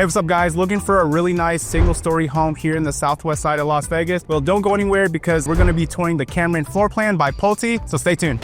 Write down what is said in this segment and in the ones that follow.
Hey, what's up guys? Looking for a really nice single-story home here in the southwest side of Las Vegas? Well, don't go anywhere because we're gonna be touring the Cameron Floorplan by Pulte, so stay tuned.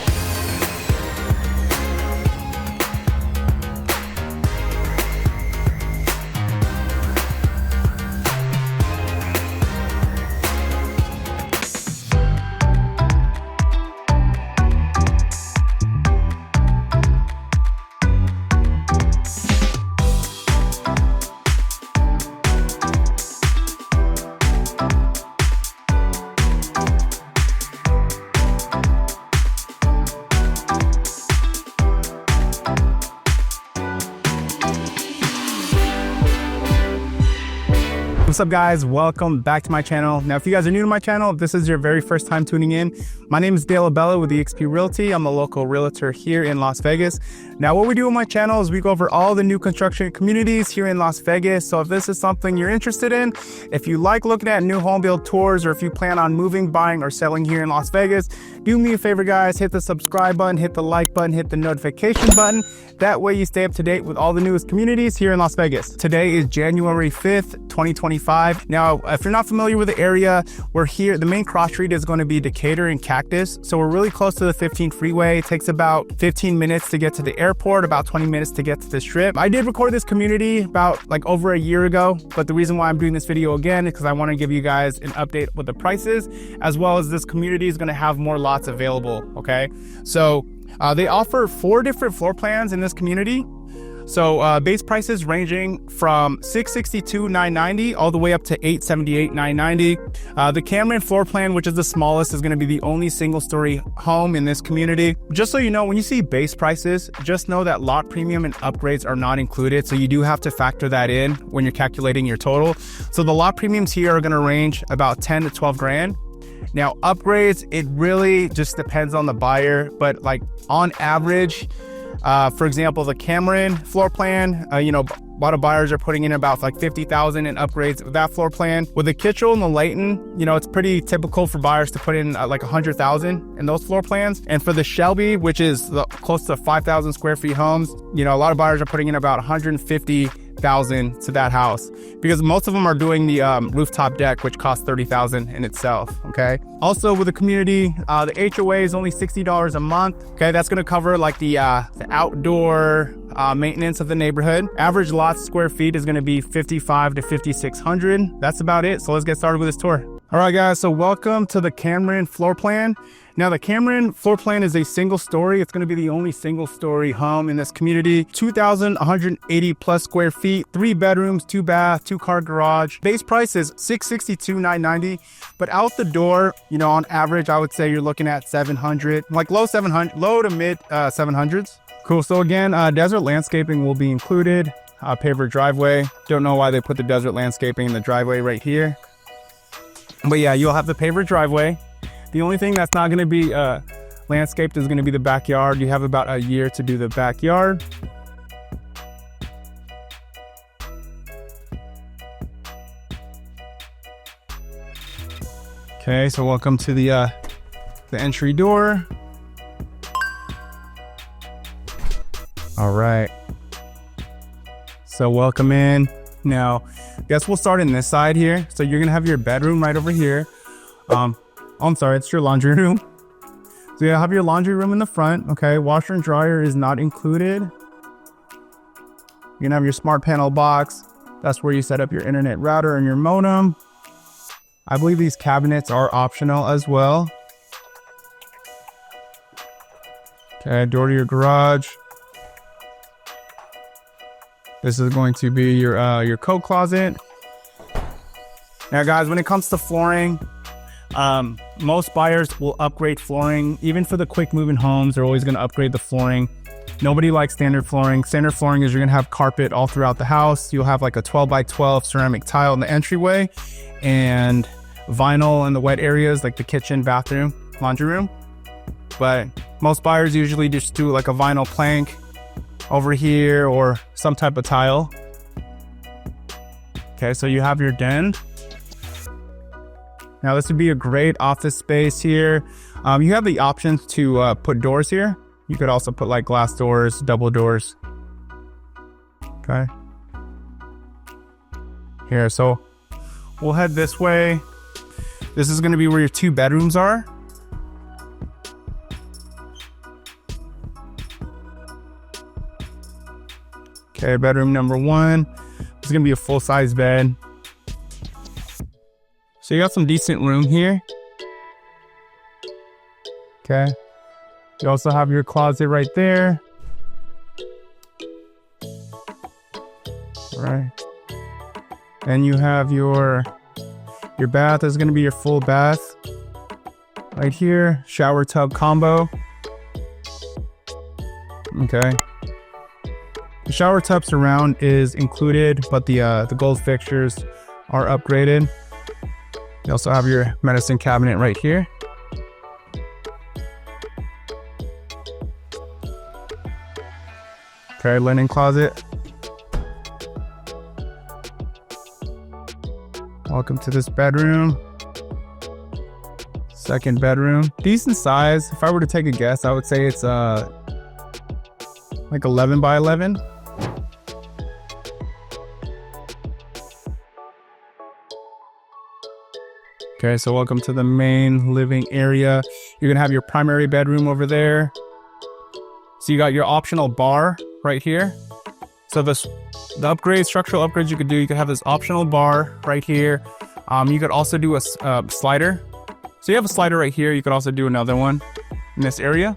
What's up guys, welcome back to my channel. Now if you guys are new to my channel, if this is your very first time tuning in, my name is Dale Abella with eXp Realty. I'm a local realtor here in Las Vegas. Now what we do on my channel is we go over all the new construction communities here in Las Vegas. So if this is something you're interested in, if you like looking at new home build tours, or if you plan on moving, buying, or selling here in Las Vegas, do me a favor guys, hit the subscribe button, hit the like button, hit the notification button. That way you stay up to date with all the newest communities here in Las Vegas. Today is January 5th, 2025. Now, if you're not familiar with the area, we're here. The main cross street is going to be Decatur and Cactus. So we're really close to the 15 freeway. It takes about 15 minutes to get to the airport, about 20 minutes to get to the strip. I did record this community about like over a year ago, but the reason why I'm doing this video again is because I want to give you guys an update with the prices, as well as this community is going to have more lots available. Okay. So they offer 4 different floor plans in this community. So base prices ranging from $662,990 all the way up to $878,990. The Cameron floor plan, which is the smallest, is going to be the only single story home in this community. Just so you know, when you see base prices, just know that lot premium and upgrades are not included. So you do have to factor that in when you're calculating your total. So the lot premiums here are going to range about 10 to 12 grand. Now upgrades, it really just depends on the buyer, but like on average, for example, the Cameron floor plan, a lot of buyers are putting in about like 50,000 in upgrades with that floor plan. With the Kitchell and the Layton, it's pretty typical for buyers to put in like 100,000 in those floor plans. And for the Shelby, which is close to 5,000 square feet homes, a lot of buyers are putting in about 150,000 to that house, because most of them are doing the rooftop deck, which costs 30,000 in itself. Okay. Also with the community, the HOA is only $60 a month. Okay. That's going to cover like the outdoor maintenance of the neighborhood. Average lot square feet is going to be 55 to 5,600. That's about it. So let's get started with this tour. All right, guys. So welcome to the Cameron floor plan. Now the Cameron floor plan is a single story. It's going to be the only single story home in this community. 2,180 plus square feet, 3 bedrooms, 2 bath, 2 car garage. Base price is $662,990, but out the door, on average, I would say you're looking at 700, like low to mid 700s. Cool. So again, desert landscaping will be included. Paver driveway. Don't know why they put the desert landscaping in the driveway right here. But yeah, you'll have the paver driveway. The only thing that's not going to be landscaped is going to be the backyard. You have about a year to do the backyard. Okay, so welcome to the entry door. All right. So welcome in. Now, guess we'll start in this side here. So you're going to have your bedroom right over here. I'm sorry, it's your laundry room. So you have your laundry room in the front. Okay, washer and dryer is not included. You're gonna have your smart panel box. That's where you set up your internet router and your modem. I believe these cabinets are optional as well. Okay, door to your garage. This is going to be your coat closet. Now guys, when it comes to flooring, most buyers will upgrade flooring. Even for the quick moving homes, they're always going to upgrade the flooring. Nobody likes standard flooring. Standard flooring is you're going to have carpet all throughout the house. You'll have like a 12 by 12 ceramic tile in the entryway and vinyl in the wet areas like the kitchen, bathroom, laundry room. But most buyers usually just do like a vinyl plank over here or some type of tile. Okay, so you have your den. Now this would be a great office space here. You have the options to put doors here. You could also put like glass doors, double doors. Okay. here. So we'll head this way. This is going to be where your 2 bedrooms are. Okay, bedroom number 1. This is going to be a full-size bed. So you got some decent room here. Okay. You also have your closet right there. All right. And you have your bath is going to be your full bath right here. Shower tub combo. Okay. The shower tub surround is included, but the gold fixtures are upgraded. You also have your medicine cabinet right here. Okay, linen closet. Welcome to this bedroom. Second bedroom. Decent size. If I were to take a guess, I would say it's like 11 by 11. Okay, so welcome to the main living area. You're gonna have your primary bedroom over there. So you got your optional bar right here. So the structural upgrades you could do, you could have this optional bar right here. You could also do a slider. So you have a slider right here. You could also do another one in this area.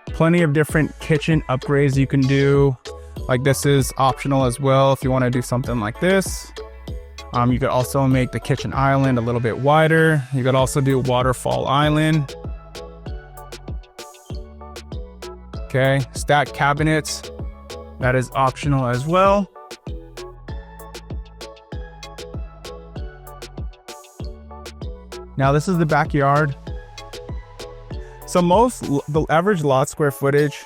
Plenty of different kitchen upgrades you can do. Like this is optional as well if you want to do something like this. You could also make the kitchen island a little bit wider. You could also do waterfall island. Okay, stacked cabinets. That is optional as well. Now this is the backyard. So the average lot square footage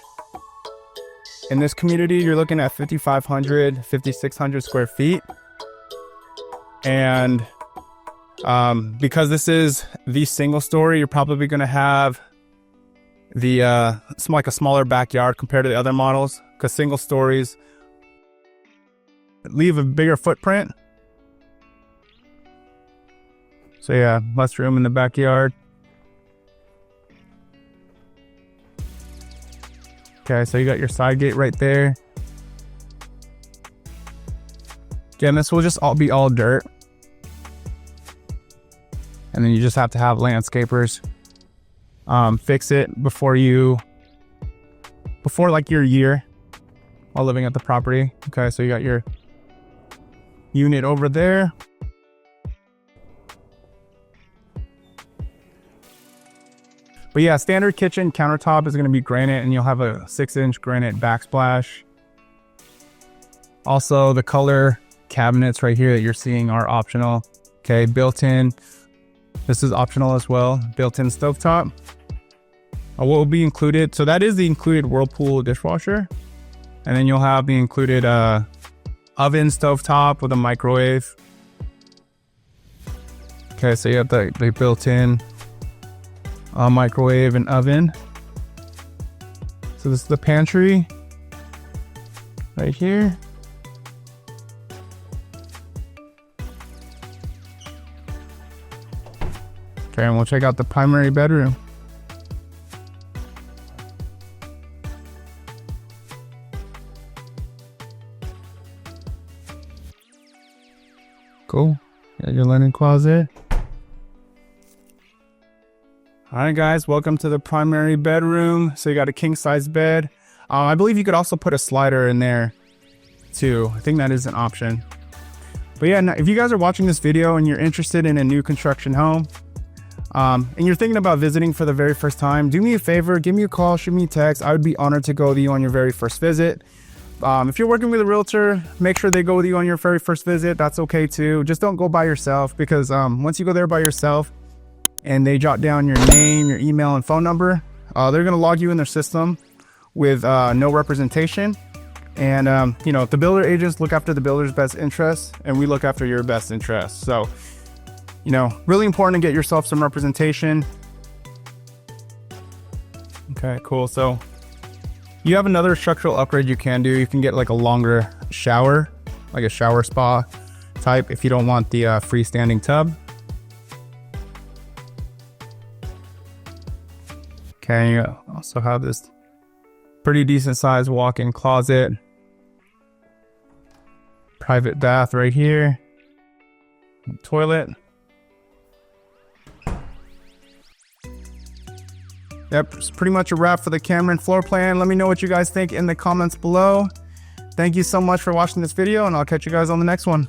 in this community, you're looking at 5,500, 5,600 square feet. And because this is the single story, you're probably going to have like a smaller backyard compared to the other models, because single stories leave a bigger footprint. So yeah, less room in the backyard. Okay, so you got your side gate right there. Again, this will just be all dirt. And then you just have to have landscapers fix it before like your year while living at the property. Okay, so you got your unit over there. But yeah, standard kitchen countertop is going to be granite, and you'll have a 6-inch granite backsplash. Also, the color cabinets right here that you're seeing are optional. Okay, built-in. This is optional as well. Built-in stovetop. What will be included? So that is the included Whirlpool dishwasher. And then you'll have the included oven stovetop with a microwave. Okay, so you have the built-in microwave and oven. So this is the pantry right here. Okay, and we'll check out the primary bedroom. Cool. Got your linen closet. All right, guys, welcome to the primary bedroom. So you got a king size bed. I believe you could also put a slider in there too. I think that is an option. But yeah, if you guys are watching this video and you're interested in a new construction home, and you're thinking about visiting for the very first time, do me a favor, give me a call, shoot me a text. I would be honored to go with you on your very first visit. If you're working with a realtor, make sure they go with you on your very first visit. That's okay too. Just don't go by yourself, because once you go there by yourself and they jot down your name, your email, and phone number, they're going to log you in their system with no representation. And the builder agents look after the builder's best interests, and we look after your best interests. So really important to get yourself some representation. Okay, cool. So you have another structural upgrade you can do. You can get like a longer shower, like a shower spa type, if you don't want the freestanding tub. Okay, you also have this pretty decent sized walk-in closet. Private bath right here. Toilet. Yep, it's pretty much a wrap for the Cameron floor plan. Let me know what you guys think in the comments below. Thank you so much for watching this video, and I'll catch you guys on the next one.